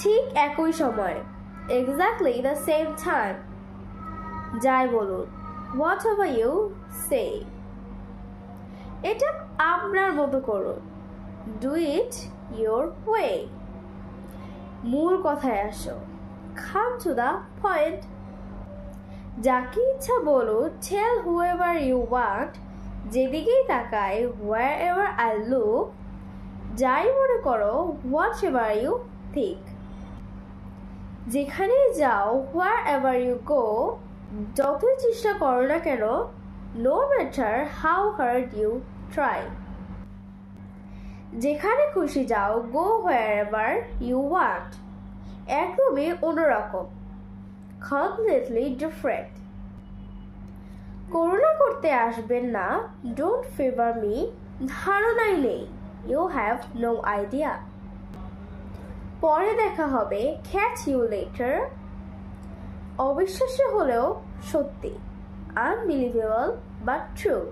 ঠিক একই সময়, exactly the same time. যাই বলুন, whatever you say. এটা আপনার মতো করুন, do it your way. মূল কথায় আসো, come to the point. যাকে ইচ্ছা বলো, tell whoever you want. যেদিকেই তাকাই, wherever I look. যাই মনে করো, whatever you think. যেখানে যাও, wherever you go. যতই চেষ্টা করো না কেন, no matter how hard you try. যেখানে খুশি যাও, go wherever you want. একদমই অন্যরকম, completely different. করুণা করতে আসবেন না, don't favor me. ধারণাই নেই, you have no idea. পরে দেখা হবে, catch you later. অবিশ্বাস্য হলেও সত্যি, unbelievable but true.